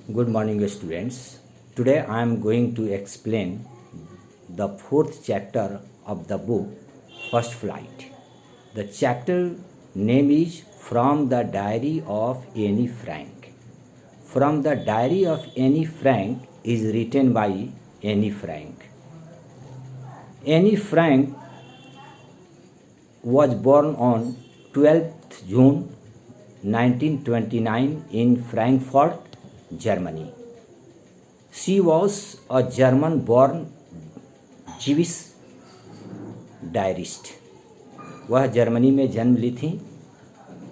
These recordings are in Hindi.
Good morning, students. Today I am going to explain the fourth chapter of the book First Flight. The chapter name is From the Diary of Anne Frank. From the Diary of Anne Frank is written by Anne Frank. Anne Frank was born on 12th June 1929 in Frankfurt, Germany. She was a German-born Jewish diarist. वह जर्मनी में जन्म ली थी।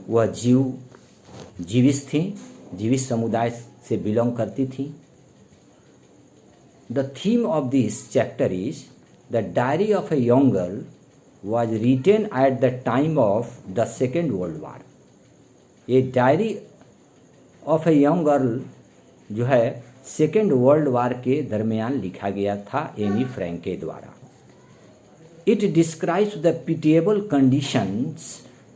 वह जीविश थी, जीविश समुदाय से बिलोंग करती थी। The theme of this chapter is the diary of a young girl was written at the time of the Second World War. ये diary of a young girl जो है सेकेंड वर्ल्ड वार के दरमियान लिखा गया था एनी फ्रैंक के द्वारा। It describes the pitiable conditions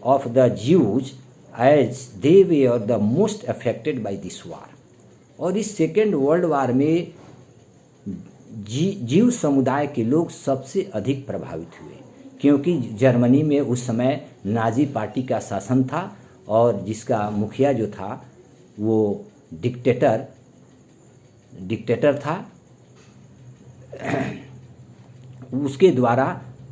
of the Jews as they were the most affected by this war. और इस सेकेंड वर्ल्ड वार में जीव समुदाय के लोग सबसे अधिक प्रभावित हुए, क्योंकि जर्मनी में उस समय नाजी पार्टी का शासन था और जिसका मुखिया जो था वो डिक्टेटर था। उसके द्वारा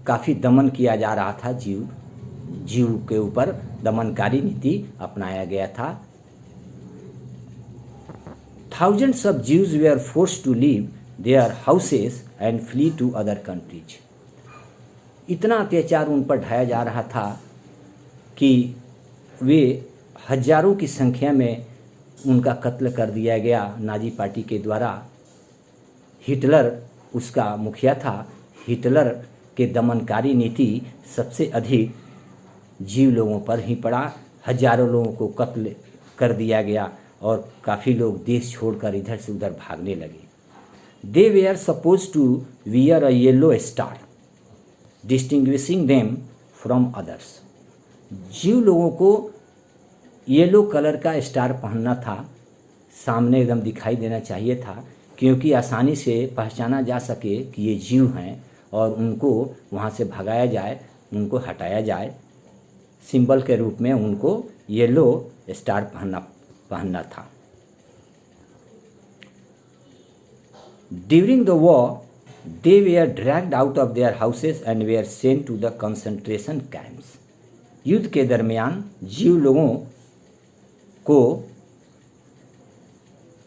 काफ़ी दमन किया जा रहा था। जीव के ऊपर दमनकारी नीति अपनाया गया था। Thousands of Jews were forced to leave their houses and flee to other countries. इतना अत्याचार उन पर ढाया जा रहा था कि वे हजारों की संख्या में उनका कत्ल कर दिया गया नाजी पार्टी के द्वारा। हिटलर उसका मुखिया था। हिटलर के दमनकारी नीति सबसे अधिक जीव लोगों पर ही पड़ा। हजारों लोगों को कत्ल कर दिया गया और काफ़ी लोग देश छोड़कर इधर से उधर भागने लगे। They were suppose to wear a yellow star distinguishing them from others. जीव लोगों को येलो कलर का स्टार पहनना था, सामने एकदम दिखाई देना चाहिए था, क्योंकि आसानी से पहचाना जा सके कि ये जीव हैं और उनको वहाँ से भगाया जाए, उनको हटाया जाए। सिंबल के रूप में उनको येलो स्टार पहनना था। During the war they were dragged out of their houses and were sent to the concentration camps. युद्ध के दरमियान जीव लोगों को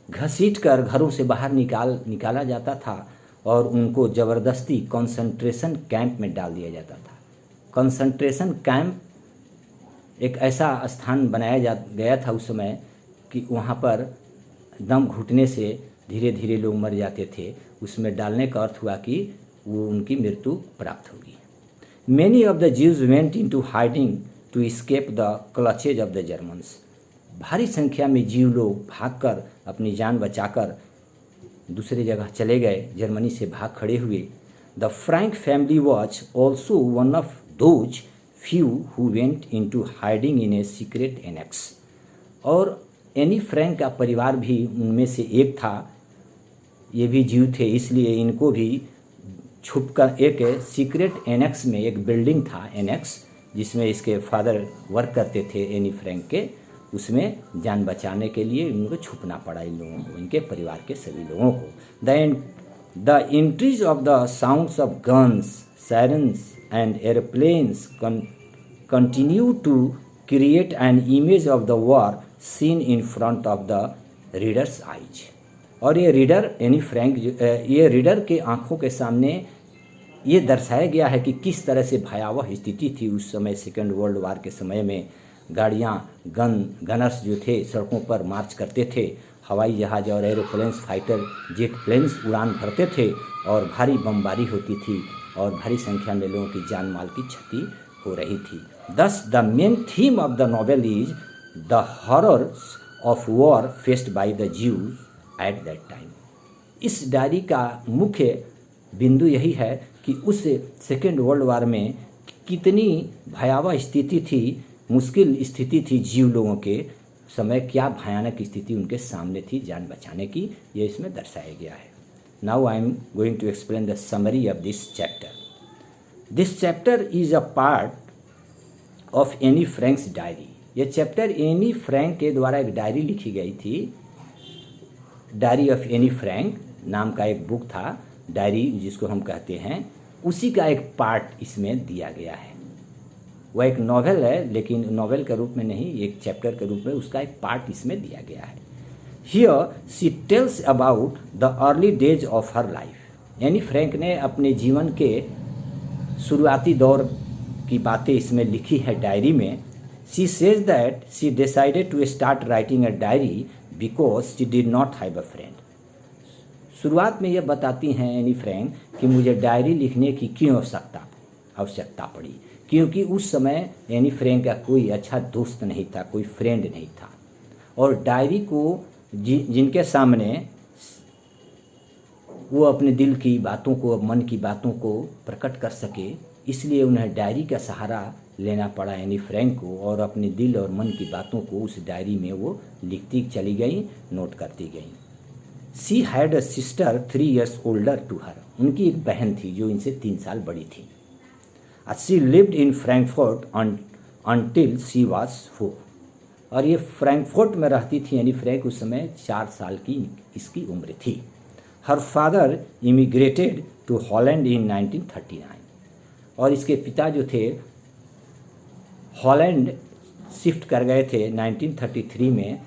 घसीट कर घरों से बाहर निकाला जाता था और उनको ज़बरदस्ती कंसंट्रेशन कैंप में डाल दिया जाता था। कंसंट्रेशन कैंप एक ऐसा स्थान बनाया गया था उस समय कि वहाँ पर दम घुटने से धीरे धीरे लोग मर जाते थे। उसमें डालने का अर्थ हुआ कि वो उनकी मृत्यु प्राप्त होगी। Many of the Jews went into hiding to escape the clutches of the Germans. भारी संख्या में जीव लोग भागकर अपनी जान बचाकर दूसरे जगह चले गए, जर्मनी से भाग खड़े हुए। The Frank family was also one of those few who went into hiding in a secret annex. और एनी फ्रैंक का परिवार भी उनमें से एक था। ये भी जीव थे, इसलिए इनको भी छुपकर एक सीक्रेट एनेक्स में, एक बिल्डिंग था एनेक्स, जिसमें इसके फादर वर्क करते थे एनी फ्रैंक के, उसमें जान बचाने के लिए इनको छुपना पड़ा इन लोगों को, इनके परिवार के सभी लोगों को। The entries of the sounds of guns, sirens and airplanes continue to create an image of the war scene in front of the readers eyes. और ये रीडर एनी फ्रैंक, ये रीडर के आँखों के सामने ये दर्शाया गया है कि किस तरह से भयावह स्थिति थी उस समय। सेकेंड वर्ल्ड वार के समय में गाड़ियाँ, गनर्स जो थे सड़कों पर मार्च करते थे, हवाई जहाज़ और एरोप्लेन्स, फाइटर जेट प्लेन्स उड़ान भरते थे और भारी बमबारी होती थी और भारी संख्या में लोगों की जान माल की क्षति हो रही थी। दस the main theme of the novel is the horrors of war faced by the Jews at that time. इस डायरी का मुख्य बिंदु यही है कि उस सेकेंड वर्ल्ड वार में कितनी भयावह स्थिति थी, मुश्किल स्थिति थी जीव लोगों के समय क्या भयानक स्थिति उनके सामने थी जान बचाने की, ये इसमें दर्शाया गया है। Now I am going to explain the summary of this chapter. This chapter is a part of Anne Frank's diary. ये चैप्टर एनी फ्रैंक के द्वारा एक डायरी लिखी गई थी, डायरी ऑफ एनी फ्रैंक नाम का एक बुक था, डायरी जिसको हम कहते हैं, उसी का एक पार्ट इसमें दिया गया है। वह एक नॉवेल है, लेकिन नॉवेल के रूप में नहीं, एक चैप्टर के रूप में उसका एक पार्ट इसमें दिया गया है। Here she tells about the early days of her life. Any Frank ने अपने जीवन के शुरुआती दौर की बातें इसमें लिखी है डायरी में। She says that she decided to start writing a diary because she did not have a friend. शुरुआत में यह बताती हैं एनी फ्रैंक कि मुझे डायरी लिखने की क्यों आवश्यकता पड़ी, क्योंकि उस समय एनी फ्रैंक का कोई अच्छा दोस्त नहीं था, कोई फ्रेंड नहीं था, और डायरी को जिनके सामने वो अपने दिल की बातों को, मन की बातों को प्रकट कर सके, इसलिए उन्हें डायरी का सहारा लेना पड़ा एनी फ्रैंक को, और अपने दिल और मन की बातों को उस डायरी में वो लिखती चली गई, नोट करती गई। She had a sister 3 years older to her. उनकी एक बहन थी जो इनसे 3 साल बड़ी थी। She lived in Frankfurt until she was 4। और ये फ्रैंकफर्ट में रहती थी एनी फ्रैंक, उस समय 4 साल की इसकी उम्र थी। Her father immigrated to Holland in 1939। और इसके पिता जो थे हॉलैंड शिफ्ट कर गए थे 1933 में,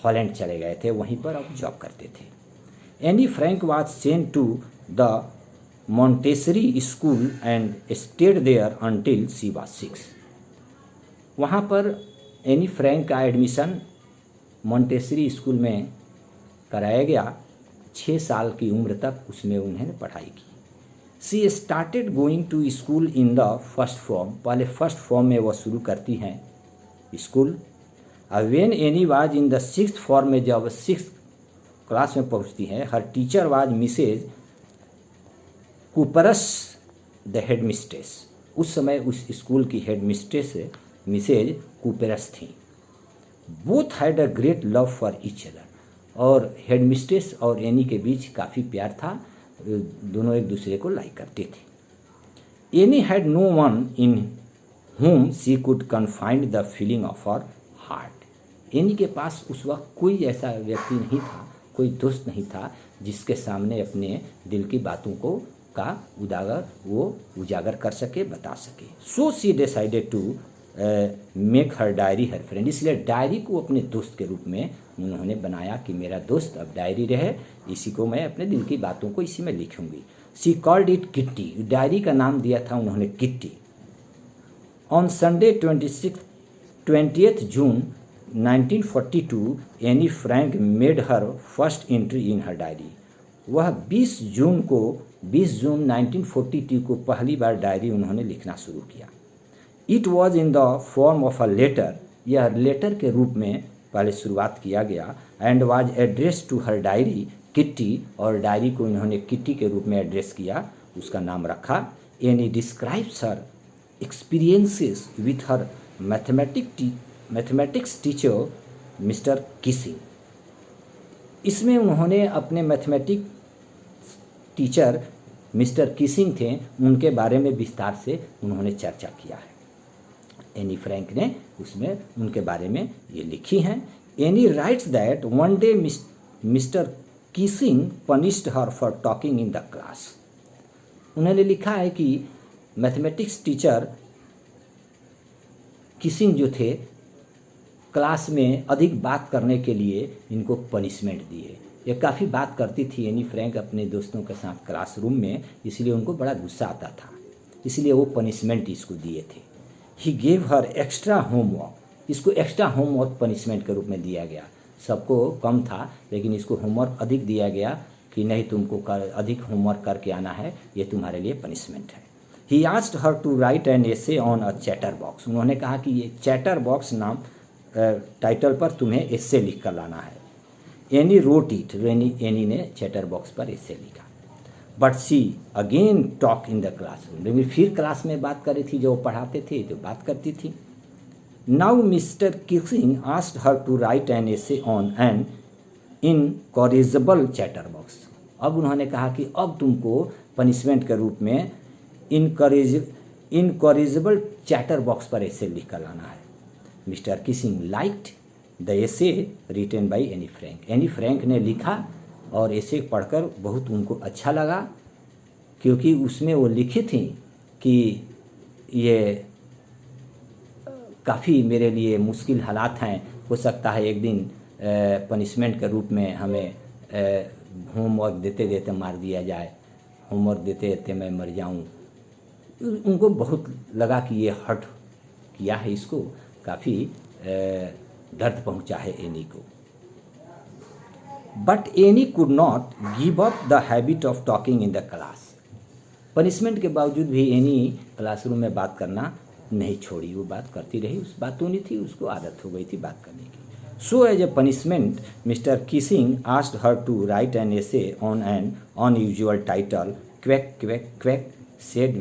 हॉलैंड चले गए थे, वहीं पर अब जॉब करते थे। Anne Frank was sent to the Montessori school and stayed there until she was 6। वहाँ पर एनी फ्रैंक का एडमिशन मॉन्टेसरी स्कूल में कराया गया। 6 साल की उम्र तक उसमें उन्होंने पढ़ाई की। She started going to school in the first form. पहले फर्स्ट फॉर्म में वह शुरू करती हैं स्कूल। When Annie was in the 6th form में, जब 6th क्लास में पहुंचती है, her teacher was Mrs Kuipers the headmistress. उस समय उस स्कूल की हेड मिस्ट्रेस मिसेज कुपरस थी। Both had a great love for each other. और हेड मिस्ट्रेस और एनी के बीच काफ़ी प्यार था, दोनों एक दूसरे को लाइक करते थे। Anne had no one in whom she could confide the feeling of her heart। Anne के पास उस वक्त कोई ऐसा व्यक्ति नहीं था, कोई दोस्त नहीं था जिसके सामने अपने दिल की बातों को का उजागर कर सके, बता सके। So she decided to make her diary her friend. इसलिए डायरी को अपने दोस्त के रूप में उन्होंने बनाया कि मेरा दोस्त अब डायरी रहे, इसी को मैं अपने दिल की बातों को इसी में लिखूंगी। She called it kitty. Diary का नाम दिया था उन्होंने kitty. On Sunday 20th June 1942 Anne Frank made her first entry in her diary. वह 20 जून 1942 को पहली बार डायरी उन्होंने लिखना शुरू किया। It was in the form of a letter. यह लेटर के रूप में पहले शुरुआत किया गया। And was address to her diary Kitty. और डायरी को इन्होंने किट्टी के रूप में एड्रेस किया, उसका नाम रखा। Any describes her experiences with her mathematics teacher mister Keesing. इसमें उन्होंने अपने मैथमेटिक्स टीचर मिस्टर किसिंग थे, उनके बारे में विस्तार से उन्होंने चर्चा किया है। एनी फ्रैंक ने उसमें उनके बारे में ये लिखी हैं। Any rights that one day mister Keesing punished her for talking in the class. उन्होंने लिखा है कि मैथमेटिक्स टीचर किसिंग जो थे, क्लास में अधिक बात करने के लिए इनको पनिशमेंट दिए। ये काफ़ी बात करती थी एनी फ्रैंक अपने दोस्तों के साथ क्लासरूम में, इसलिए उनको बड़ा गुस्सा आता था, इसलिए वो पनिशमेंट इसको दिए थे। He gave her extra homework. इसको एक्स्ट्रा होमवर्क पनिशमेंट के रूप में दिया गया। सबको कम था, लेकिन इसको होमवर्क अधिक दिया गया कि नहीं, तुमको अधिक होमवर्क करके आना है, ये तुम्हारे लिए पनिशमेंट है। He asked her to write an essay on a chatterbox. उन्होंने कहा कि ये चैटर बॉक्स नाम टाइटल पर तुम्हें एसे लिख कर लाना है। Any wrote it. एनी ने चैटर बॉक्स पर एसे लिखा। But she again talk in the classroom. लेकिन फिर क्लास में बात कर रही थी, जो पढ़ाते थे जो बात करती थी। Now Mr Keesing asked her to write an essay on an incorrigible chatterbox. अब उन्होंने कहा कि अब तुमको पनिशमेंट के रूप में इनकॉरिजेबल चैटर बॉक्स पर एसे लिख कर लाना है। Mr Keesing liked the essay written by Anne Frank. Anne Frank ने लिखा और एसे पढ़कर बहुत उनको अच्छा लगा, क्योंकि उसमें वो लिखी थी कि ये काफ़ी मेरे लिए मुश्किल हालात हैं, हो सकता है एक दिन पनिशमेंट के रूप में हमें होमवर्क देते देते मार दिया जाए, होमवर्क देते देते मैं मर जाऊं। उनको बहुत लगा कि ये हर्ट किया है, इसको काफ़ी दर्द पहुंचा है एनी को। But any could not give up the habit of talking in the class. Punishment के बावजूद भी एनी क्लासरूम में बात करना नहीं छोड़ी, वो बात करती रही। उस बातों नहीं थी, उसको आदत हो गई थी बात करने की। So as a punishment Mr Keesing asked her to write an essay on an unusual title quack quack quack said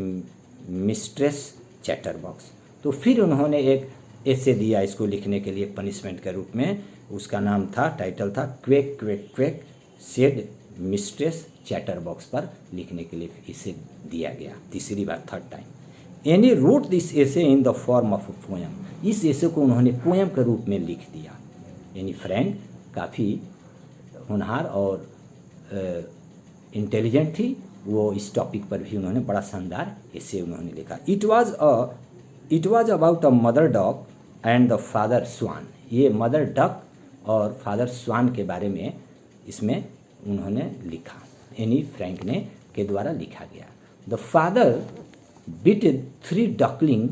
mistress chatterbox. तो फिर उन्होंने एक एसे दिया इसको लिखने के लिए पनिशमेंट के रूप में। उसका नाम था, टाइटल था quack quack quack said mistress chatterbox पर लिखने के लिए इसे दिया गया तीसरी बार, third time. Annie wrote this essay in the form of a poem. इस एसे को उन्होंने पोएम के रूप में लिख दिया। यानी फ्रैंक काफ़ी होनहार और इंटेलिजेंट थी, वो इस टॉपिक पर भी उन्होंने बड़ा शानदार एसे उन्होंने लिखा। It was about a mother dog and the father swan. ये मदर डक और फादर स्वान के बारे में इसमें उन्होंने लिखा, एनी फ्रैंक ने के द्वारा लिखा गया। The father beated 3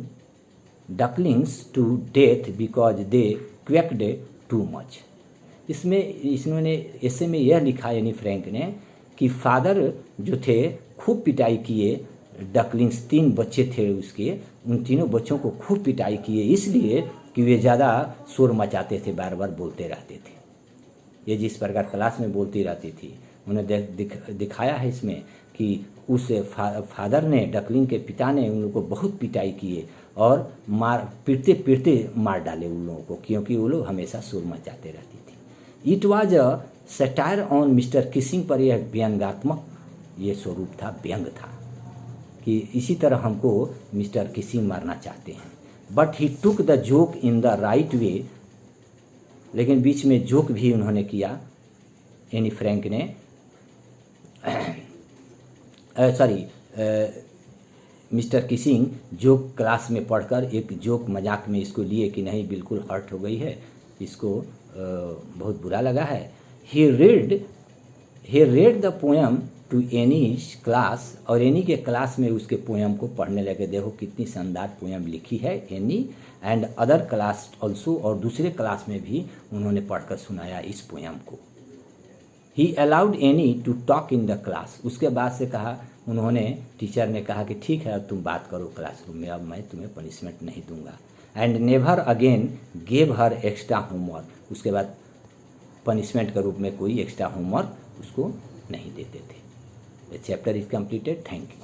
ducklings to death because they quacked too much. इसमें इन्होंने ऐसे में यह लिखा यानी फ्रैंक ने कि फादर जो थे खूब पिटाई किए, डकलिंग्स 3 बच्चे थे उसके, उन तीनों बच्चों को खूब पिटाई किए इसलिए कि वे ज़्यादा शोर मचाते थे, बार बार बोलते रहते थे। ये जिस प्रकार क्लास में बोलती रहती थी, उन्हें दिखाया है इसमें कि उस फादर ने, डकलिंग के पिता ने उन लोगों को बहुत पिटाई किए और पीटते पीटते मार डाले उन लोगों को, क्योंकि वो लोग हमेशा शोर मचाते रहती थी। It was a satire on mister Keesing पर यह व्यंग्यात्मक ये स्वरूप था, व्यंग था कि इसी तरह हमको मिस्टर किसिंग मारना चाहते हैं। But he took the joke in the right way. लेकिन बीच में जोक भी उन्होंने किया, एनी फ्रैंक ने मिस्टर किसिंग जोक क्लास में पढ़कर एक जोक मजाक में इसको लिए कि नहीं बिल्कुल हर्ट हो गई है, इसको बहुत बुरा लगा है। He read the poem to Annie's class, और एनी के क्लास में उसके पोएम को पढ़ने लगे। देखो कितनी शानदार पोएम लिखी है any, and other class also, और दूसरे क्लास में भी उन्होंने पढ़कर सुनाया इस पोएम को। He allowed Annie to talk in the class. उसके बाद से कहा उन्होंने, टीचर ने कहा कि ठीक है अब तुम बात करो क्लासरूम में, अब मैं तुम्हें पनिशमेंट नहीं दूंगा। And never again gave her extra homework. उसके बाद पनिशमेंट के रूप में कोई एक्स्ट्रा होमवर्क उसको नहीं देते थे। The chapter is completed. Thank you.